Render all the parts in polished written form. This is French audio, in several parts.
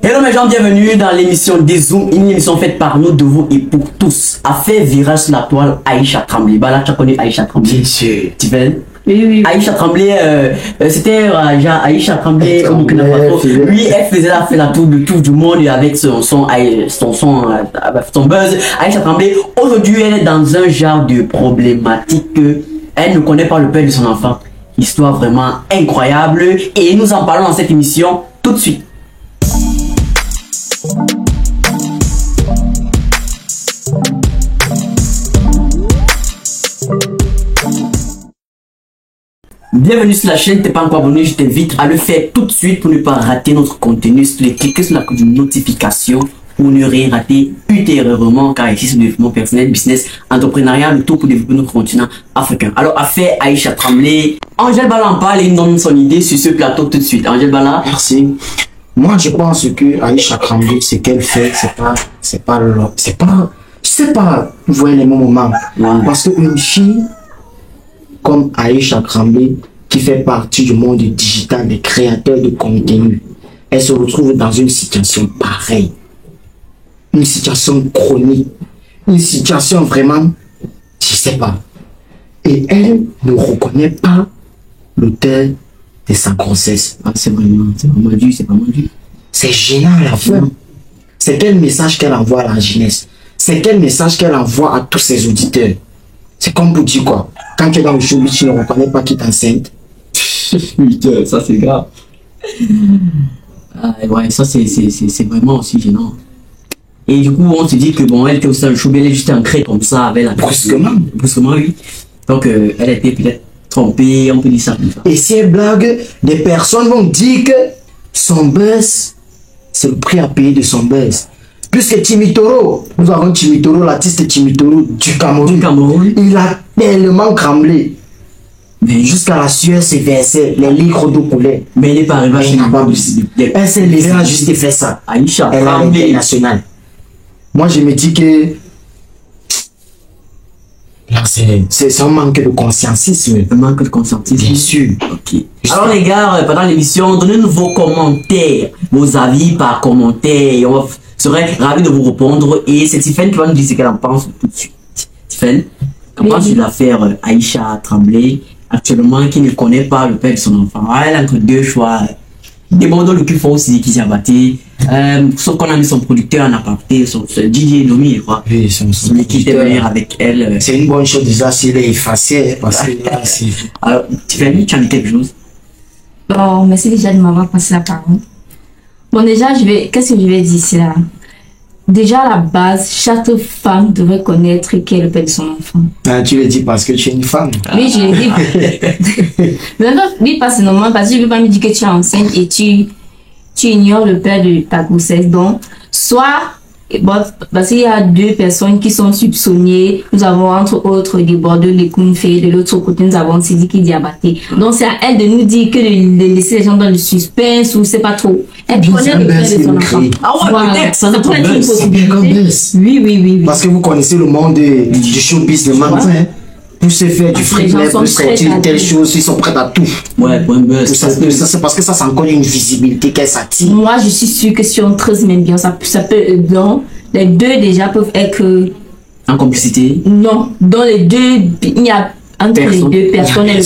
Hello mes gens, bienvenue dans l'émission des Zooms, une émission faite par nous, de vous et pour tous. A fait virage sur la toile Aïcha Tremblay. Bah là, tu as connu Aïcha Tremblay. Bien sûr. Tu fais? Oui. Aïcha Tremblay, c'était Aïcha Tremblay au Burkina Faso. Lui, elle faisait la tour du monde avec son buzz. Aïcha Tremblay, aujourd'hui, elle est dans un genre de problématique que elle ne connaît pas le père de son enfant. Histoire vraiment incroyable et nous en parlons dans cette émission tout de suite. Bienvenue sur la chaîne, t'es pas encore abonné, je t'invite à le faire tout de suite pour ne pas rater notre contenu. Cliquez sur la cloche de notification pour ne rien rater ultérieurement, car ici c'est le développement personnel, business, entrepreneuriat, le tout pour développer notre continent africain. Alors, affaire Aïcha Tremblay, Angèle Bala en parle et donne son idée sur ce plateau tout de suite. Angèle Bala. Merci. Moi, je pense que Aïcha Tremblay, ce qu'elle fait, je sais pas, vous voyez les moments. Ouais. Parce qu'une fille comme Aïcha Tremblay, qui fait partie du monde digital des créateurs de contenu, elle se retrouve dans une situation pareille. Une situation chronique. Une situation vraiment, je sais pas. Et elle ne reconnaît pas l'auteur de sa grossesse. Ah, c'est vraiment dur, c'est vraiment dur. C'est gênant à la fin. C'est quel message qu'elle envoie à la jeunesse? C'est quel message qu'elle envoie à tous ses auditeurs? C'est comme pour dire quoi? Quand tu es dans le showbiz, tu ne reconnais pas qui t'enceinte. Putain, ça c'est grave. Ah, ouais, ça c'est vraiment aussi gênant. Et du coup, on se dit que bon, elle était aussi dans le showbiz, elle est juste ancrée comme ça avec la... Brusquement. Brusquement, oui. Donc, elle était peut-être trompée, on peut dire ça comme ça. Et si elle blague, des personnes vont dire que son buzz, c'est le prix à payer de son buzz. Puisque Timitoro, nous avons Timitoro, l'artiste Timitoro du Cameroun. Il a tellement tremblé. Mais jusqu'à la sueur s'est versée, les livres d'eau coulaient. Mais elle n'est pas arrivée à chez nous. Elle s'est levée, elle a juste fait ça. Aïcha, elle a l'international. Moi, je me dis que c'est un manque de conscientisme. Un manque de conscientisme. Bien sûr. Ok. Alors les gars, pendant l'émission, donnez-nous vos commentaires, vos avis par commentaire. On serait ravi de vous répondre. Et c'est Tiffany qui va nous dire ce qu'elle en pense tout de suite. Tiffany, qu'en penses-tu de l'affaire Aïcha Tremblay, actuellement, qui ne connaît pas le père de son enfant? Elle a entre deux choix. Des bons le cul fort aussi qui s'est abattu. Sauf qu'on a mis son producteur en aparté, son DJ Domi, je crois. Oui, celui qui était venu avec elle. C'est une bonne chose déjà s'il est effacé. Parce que là, c'est... Alors, Tiffany, tu as dit quelque chose? Bon, merci déjà de m'avoir passé la parole. Bon, déjà, qu'est-ce que je vais dire ici là? Déjà, à la base, chaque femme devrait connaître qui est le père de son enfant. Ah, tu le dis parce que tu es une femme. Oui, je le dis. Mais non, oui, pas c'est normal, parce que je ne veux pas me dire que tu es enceinte et tu ignores le père de ta grossesse. Donc, soit, bon, parce qu'il y a deux personnes qui sont soupçonnées. Nous avons entre autres des bordeaux, les Kounfé, de l'autre côté, nous avons Sidiki Diabaté. Donc, c'est à elle de nous dire que de laisser les gens dans le suspense ou c'est pas trop. Elle connaît le père de son enfant. Ah ouais, voilà. peut-être, ça peut être une possibilité. Oui. Parce que vous connaissez le monde du showbiz, le matin. Pour se faire du fric, pour sortir telle chose, ils sont prêts à tout. Ouais, pour un buzz. C'est parce que ça, c'est encore une visibilité qu'elle s'attire. Moi, je suis sûre que si on creuse même bien, ça peut, donc, les deux déjà peuvent être... En complicité? Non, dans les deux, il y a entre les deux personnes et le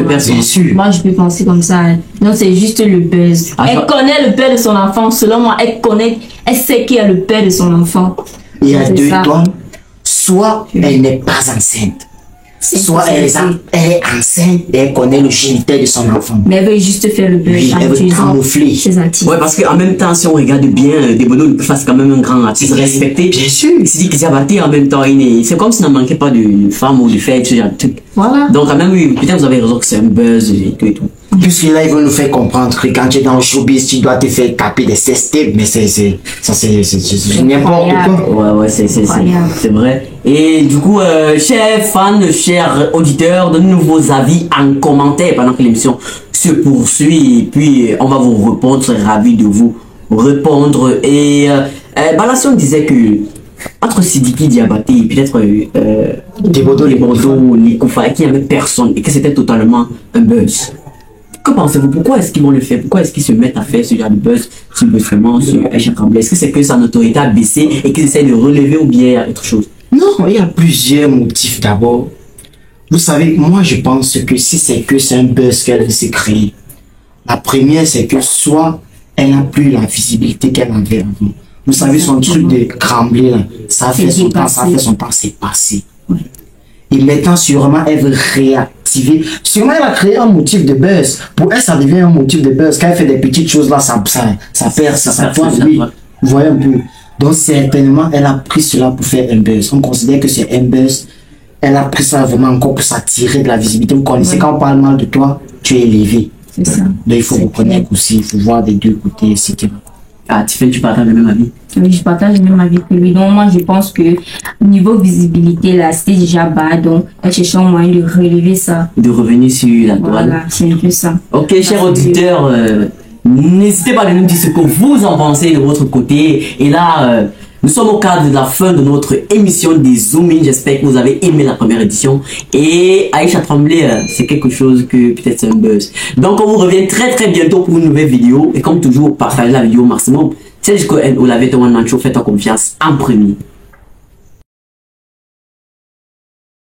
père de son enfant. Moi, je peux penser comme ça. Non, c'est juste le buzz. Elle connaît le père de son enfant. Selon moi, elle sait qui est le père de son enfant. Il y a deux toits. Soit elle n'est pas enceinte. Soit elle est enceinte et elle connaît le géniteur de son enfant. Mais elle veut juste faire le buzz. Oui, elle veut camoufler. Ouais, parce qu'en même temps, si on regarde bien, Debodo fasse quand même un grand artiste respecté. Bien sûr. Il s'est dit qu'il s'est abattu en même temps. C'est comme s'il n'en manquait pas de femmes ou de fêtes, ce genre de truc. Voilà. Donc, quand même, oui, peut-être vous avez raison que c'est un buzz et tout et tout. Puisque là, ils veulent nous faire comprendre que quand tu es dans le showbiz, tu dois te faire taper des sextapes, mais c'est n'importe quoi. Ouais, c'est vrai. Et du coup, chers fans, chers auditeurs, donnez-nous vos avis en commentaire pendant que l'émission se poursuit. Et puis, on va vous répondre, très ravis de vous répondre. Et Balassion disait que entre Sidiki Diabaté et peut-être les Bordeaux, les Koufa, qu'il n'y avait personne et que c'était totalement un buzz. Que pensez-vous? Pourquoi est-ce qu'ils vont le faire? Pourquoi est-ce qu'ils se mettent à faire ce genre de buzz sur vraiment sur Aïcha Tremblay? Est-ce que c'est que sa notoriété a baissé et qu'ils essaient de relever ou bien autre chose? Non, il y a plusieurs motifs d'abord. Vous savez, moi je pense que si c'est un buzz qu'elle veut se créer, la première c'est que soit elle n'a plus la visibilité qu'elle avait avant. Vous savez, son truc de Tremblay, là, ça fait son temps, c'est passé. Et maintenant, sûrement, elle veut réactiver. Sûrement, elle a créé un motif de buzz. Pour elle, ça devient un motif de buzz. Quand elle fait des petites choses là, ça perce, ça pointe, oui. Vous voyez un peu. Donc, certainement, elle a pris cela pour faire un buzz. On considère que c'est un buzz. Elle a pris ça vraiment encore pour s'attirer de la visibilité. Vous connaissez, quand on parle mal de toi, tu es élevé. C'est ça. Donc, il faut reconnaître aussi, il faut voir des deux côtés, etc. Ah, Tiffany, tu partages le même avis? Oui, je partage le même avis que lui. Donc, moi, je pense que niveau visibilité, là, c'était déjà bas. Donc, elle cherche un moyen de relever ça. De revenir sur la toile. Voilà, c'est un peu ça. Ok, chers auditeurs, n'hésitez pas à nous dire ce que vous en pensez de votre côté. Et là, nous sommes au cadre de la fin de notre émission des Zoom In. J'espère que vous avez aimé la première édition. Et Aïcha Tremblay, c'est quelque chose que peut-être c'est un buzz. Donc, on vous revient très très bientôt pour une nouvelle vidéo. Et comme toujours, partagez la vidéo au maximum. C'est jusqu'au end où la vidéo, faites en confiance en premier.